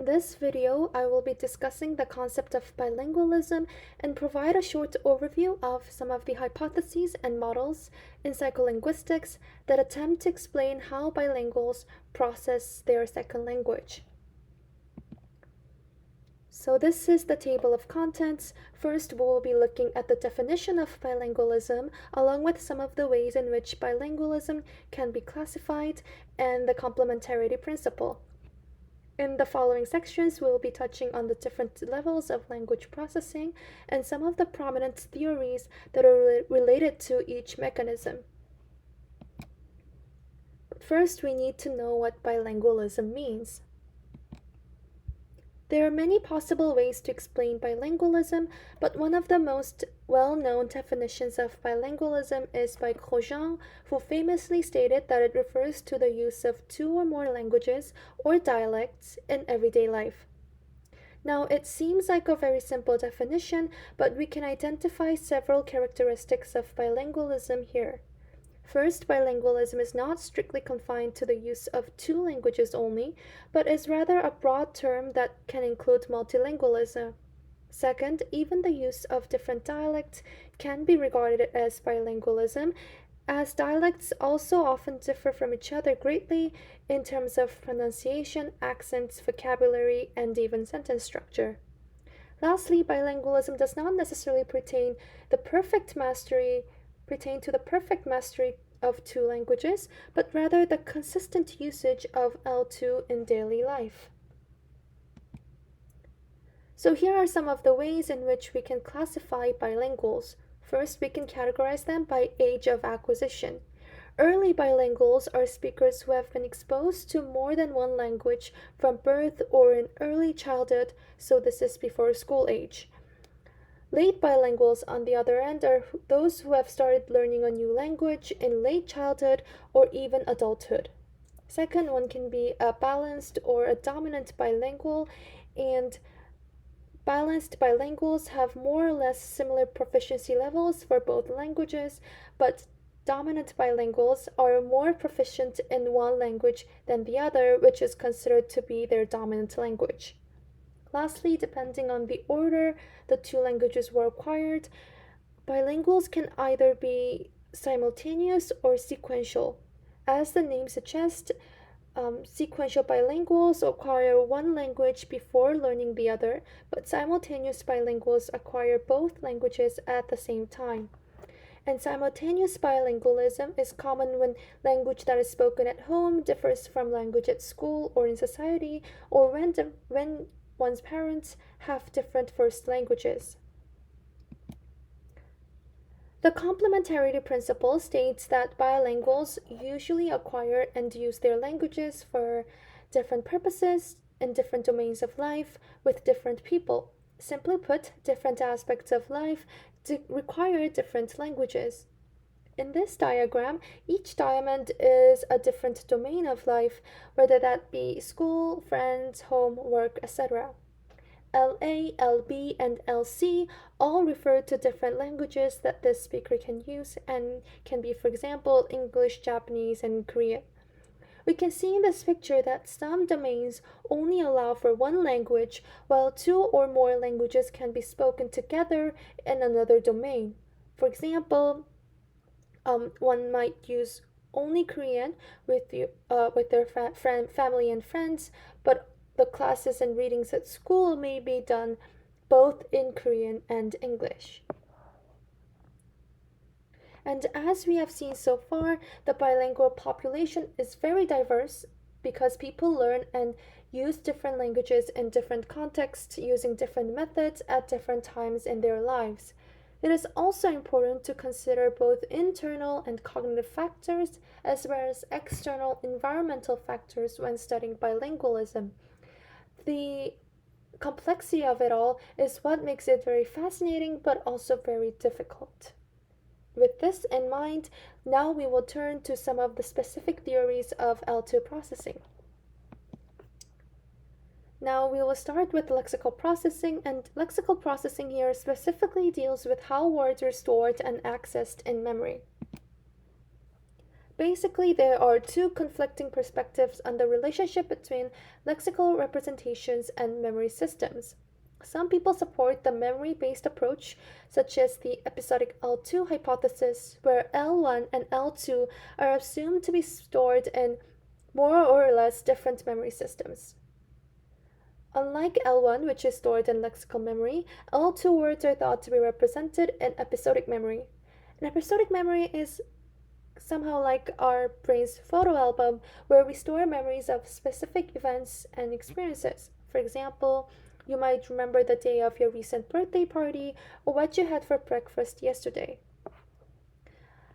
this video, I will be discussing the concept of bilingualism and provide a short overview of some of the hypotheses and models in psycholinguistics that attempt to explain how bilinguals process their second language. So this is the table of contents. First, we will be looking at the definition of bilingualism, along with some of the ways in which bilingualism can be classified and the complementarity principle. In the following sections, we will be touching on the different levels of language processing and some of the prominent theories that are related to each mechanism. First, we need to know what bilingualism means. There are many possible ways to explain bilingualism, but one of the most well-known definitions of bilingualism is by Grosjean, who famously stated that it refers to the use of two or more languages or dialects in everyday life. Now, it seems like a very simple definition, but we can identify several characteristics of bilingualism here. First, bilingualism is not strictly confined to the use of two languages only, but is rather a broad term that can include multilingualism. Second, even the use of different dialects can be regarded as bilingualism, as dialects also often differ from each other greatly in terms of pronunciation, accents, vocabulary, and even sentence structure. Lastly, bilingualism does not necessarily pertain to the perfect mastery of two languages, but rather the consistent usage of L2 in daily life. So here are some of the ways in which we can classify bilinguals. First, we can categorize them by age of acquisition. Early bilinguals are speakers who have been exposed to more than one language from birth or in early childhood, so this is before school age. Late bilinguals, on the other end, are those who have started learning a new language in late childhood or even adulthood. Second, one can be a balanced or a dominant bilingual, and balanced bilinguals have more or less similar proficiency levels for both languages, but dominant bilinguals are more proficient in one language than the other, which is considered to be their dominant language. Lastly, depending on the order the two languages were acquired, bilinguals can either be simultaneous or sequential. As the name suggests, sequential bilinguals acquire one language before learning the other, but simultaneous bilinguals acquire both languages at the same time. And simultaneous bilingualism is common when language that is spoken at home differs from language at school or in society, or when one's parents have different first languages. The complementarity principle states that bilinguals usually acquire and use their languages for different purposes in different domains of life with different people. Simply put, different aspects of life require different languages. In this diagram, each diamond is a different domain of life, whether that be school, friends, home, work, etc. LA, LB, and LC all refer to different languages that this speaker can use and can be, for example, English, Japanese, and Korean. We can see in this picture that some domains only allow for one language, while two or more languages can be spoken together in another domain. For example, one might use only Korean with their family and friends, but the classes and readings at school may be done both in Korean and English. And as we have seen so far, the bilingual population is very diverse because people learn and use different languages in different contexts using different methods at different times in their lives. It is also important to consider both internal and cognitive factors as well as external environmental factors when studying bilingualism. The complexity of it all is what makes it very fascinating but also very difficult. With this in mind, now we will turn to some of the specific theories of L2 processing. Now we will start with lexical processing, and lexical processing here specifically deals with how words are stored and accessed in memory. Basically, there are two conflicting perspectives on the relationship between lexical representations and memory systems. Some people support the memory based approach, such as the episodic L2 hypothesis, where L1 and L2 are assumed to be stored in more or less different memory systems. Unlike L1, which is stored in lexical memory, L2 words are thought to be represented in episodic memory. An episodic memory is somehow like our brain's photo album, where we store memories of specific events and experiences. For example, you might remember the day of your recent birthday party or what you had for breakfast yesterday.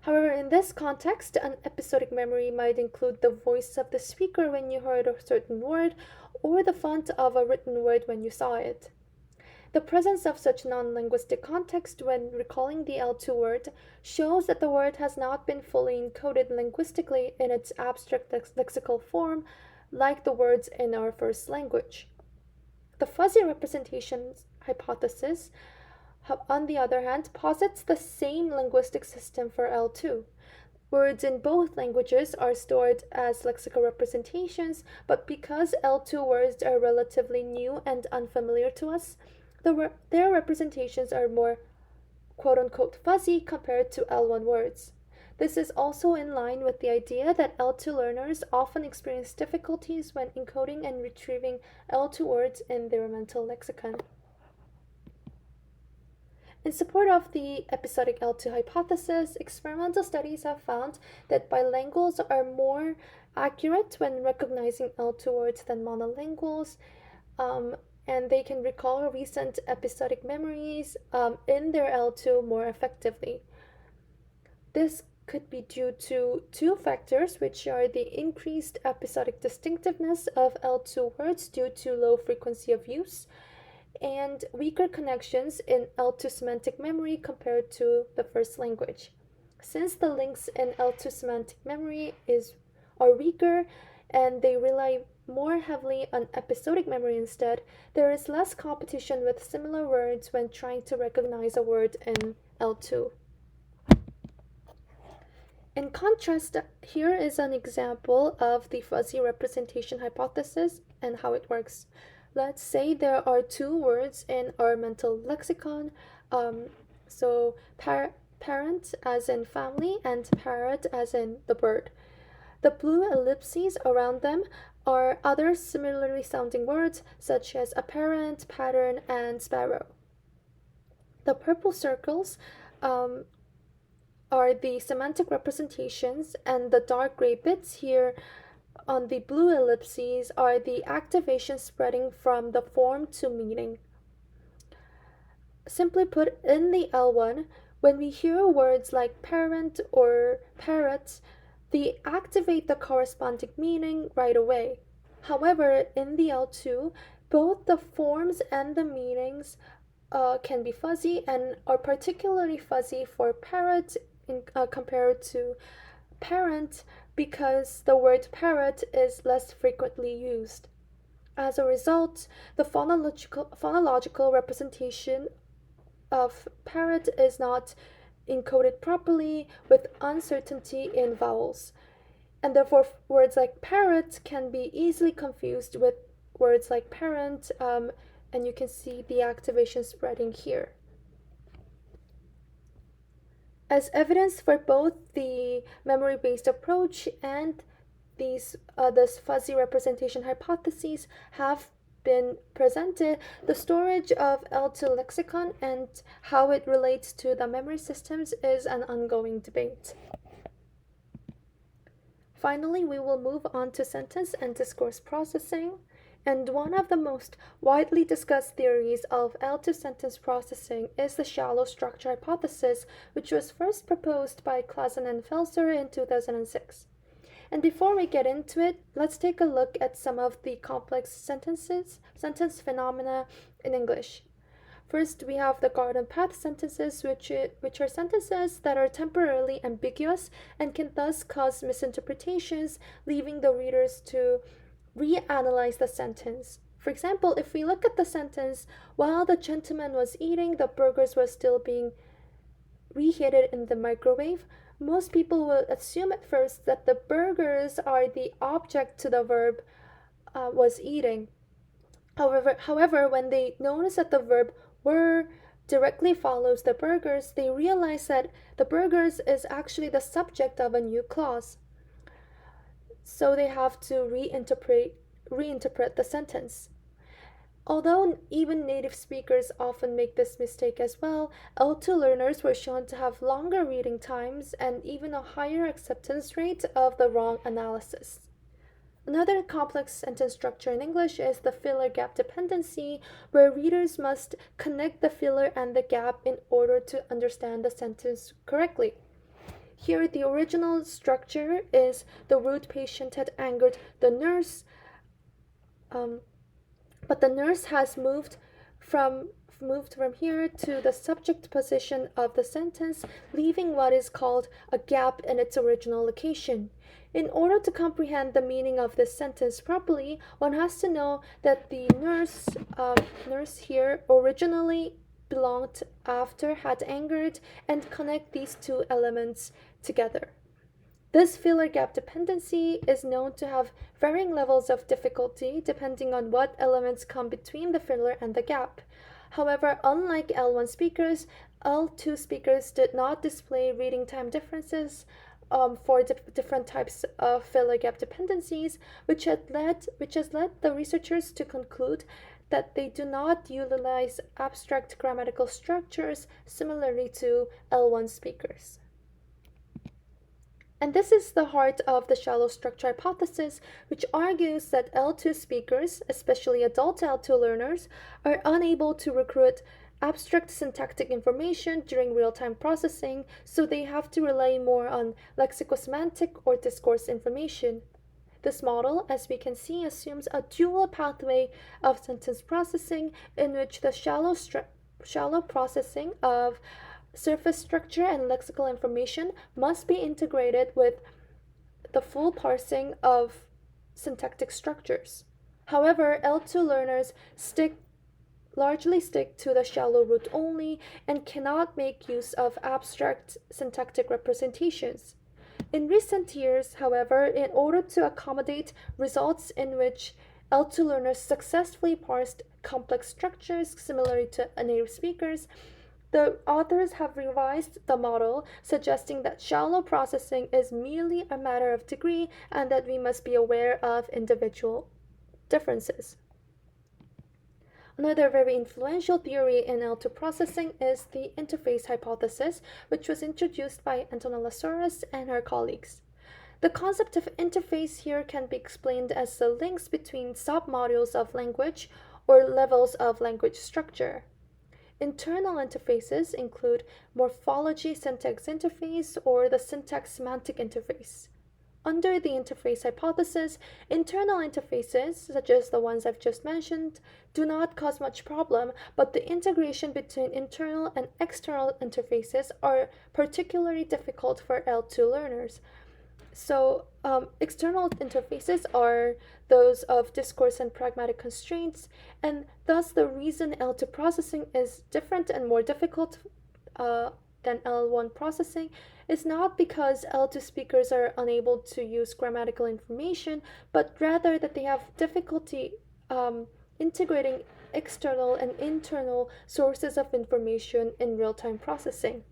However, in this context, an episodic memory might include the voice of the speaker when you heard a certain word or the font of a written word when you saw it. The presence of such non-linguistic context when recalling the L2 word shows that the word has not been fully encoded linguistically in its abstract lexical form like the words in our first language. The fuzzy representations hypothesis, on the other hand, posits the same linguistic system for L2. Words in both languages are stored as lexical representations, but because L2 words are relatively new and unfamiliar to us, their representations are more quote unquote fuzzy compared to L1 words. This is also in line with the idea that L2 learners often experience difficulties when encoding and retrieving L2 words in their mental lexicon. In support of the episodic L2 hypothesis, experimental studies have found that bilinguals are more accurate when recognizing L2 words than monolinguals, and they can recall recent episodic memories in their L2 more effectively. This could be due to two factors, which are the increased episodic distinctiveness of L2 words due to low frequency of use, and weaker connections in L2 semantic memory compared to the first language. Since the links in L2 semantic memory are weaker and they rely more heavily on episodic memory instead, there is less competition with similar words when trying to recognize a word in L2. In contrast, here is an example of the fuzzy representation hypothesis and how it works. Let's say there are two words in our mental lexicon, parent as in family and parrot as in the bird. The blue ellipses around them are other similarly sounding words such as apparent, pattern, and sparrow. The purple circles are the semantic representations, and the dark gray bits here on the blue ellipses are the activation spreading from the form to meaning. Simply put, in the L1, when we hear words like parent or parrot, they activate the corresponding meaning right away. However, in the L2, both the forms and the meanings can be fuzzy and are particularly fuzzy for parrot compared to parent because the word parrot is less frequently used. As a result, the phonological representation of parrot is not encoded properly with uncertainty in vowels, and therefore words like parrot can be easily confused with words like parent, and you can see the activation spreading here. As evidence for both the memory-based approach and this fuzzy representation hypotheses have been presented, the storage of L2 lexicon and how it relates to the memory systems is an ongoing debate. Finally, we will move on to sentence and discourse processing. And one of the most widely discussed theories of L2 sentence processing is the shallow structure hypothesis, which was first proposed by Klassen and Felser in 2006. And before we get into it, let's take a look at some of the complex sentence phenomena in English. First, we have the garden path sentences, which are sentences that are temporarily ambiguous and can thus cause misinterpretations, leaving the readers to reanalyze the sentence. For example, if we look at the sentence, while the gentleman was eating, the burgers were still being reheated in the microwave, most people will assume at first that the burgers are the object to the verb was eating. However, when they notice that the verb were directly follows the burgers, they realize that the burgers is actually the subject of a new clause. So they have to reinterpret the sentence. Although even native speakers often make this mistake as well, L2 learners were shown to have longer reading times and even a higher acceptance rate of the wrong analysis. Another complex sentence structure in English is the filler gap dependency, where readers must connect the filler and the gap in order to understand the sentence correctly. Here, the original structure is the rude patient had angered the nurse, but the nurse has moved from here to the subject position of the sentence, leaving what is called a gap in its original location. In order to comprehend the meaning of this sentence properly, one has to know that the nurse here originally belonged after had angered and connect these two elements together. This filler gap dependency is known to have varying levels of difficulty depending on what elements come between the filler and the gap. However, unlike L1 speakers, L2 speakers did not display reading time differences for different types of filler gap dependencies, which has led the researchers to conclude that they do not utilize abstract grammatical structures similarly to L1 speakers. And this is the heart of the shallow structure hypothesis, which argues that L2 speakers, especially adult L2 learners, are unable to recruit abstract syntactic information during real-time processing, so they have to rely more on lexicosemantic or discourse information. This model, as we can see, assumes a dual pathway of sentence processing in which the shallow processing of surface structure and lexical information must be integrated with the full parsing of syntactic structures. However, L2 learners largely stick to the shallow route only and cannot make use of abstract syntactic representations. In recent years, however, in order to accommodate results in which L2 learners successfully parsed complex structures similarly to native speakers, the authors have revised the model, suggesting that shallow processing is merely a matter of degree and that we must be aware of individual differences. Another very influential theory in L2 processing is the interface hypothesis, which was introduced by Antonella Soros and her colleagues. The concept of interface here can be explained as the links between submodules of language or levels of language structure. Internal interfaces include morphology syntax interface or the syntax semantic interface. Under the interface hypothesis, internal interfaces, such as the ones I've just mentioned, do not cause much problem, but the integration between internal and external interfaces are particularly difficult for L2 learners. So, external interfaces are those of discourse and pragmatic constraints, and thus the reason L2 processing is different and more difficult than L1 processing is not because L2 speakers are unable to use grammatical information, but rather that they have difficulty integrating external and internal sources of information in real-time processing.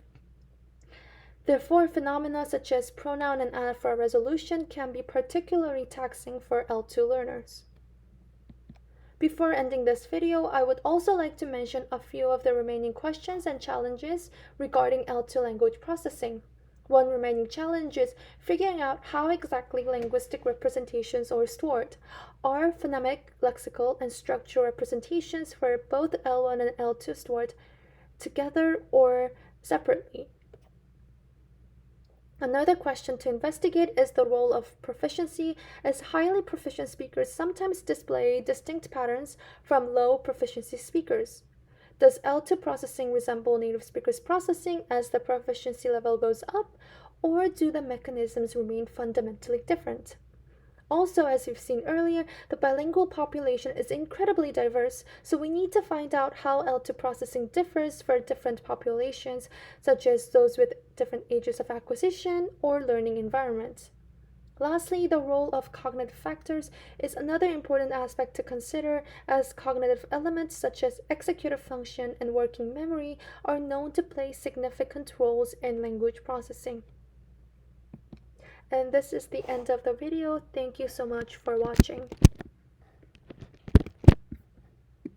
Therefore, phenomena such as pronoun and anaphora resolution can be particularly taxing for L2 learners. Before ending this video, I would also like to mention a few of the remaining questions and challenges regarding L2 language processing. One remaining challenge is figuring out how exactly linguistic representations are stored. Are phonemic, lexical, and structural representations for both L1 and L2 stored together or separately? Another question to investigate is the role of proficiency, as highly proficient speakers sometimes display distinct patterns from low proficiency speakers. Does L2 processing resemble native speakers processing as the proficiency level goes up, or do the mechanisms remain fundamentally different? Also, as we've seen earlier, the bilingual population is incredibly diverse, so we need to find out how L2 processing differs for different populations, such as those with different ages of acquisition or learning environments. Lastly, the role of cognitive factors is another important aspect to consider, as cognitive elements such as executive function and working memory are known to play significant roles in language processing. And this is the end of the video. Thank you so much for watching.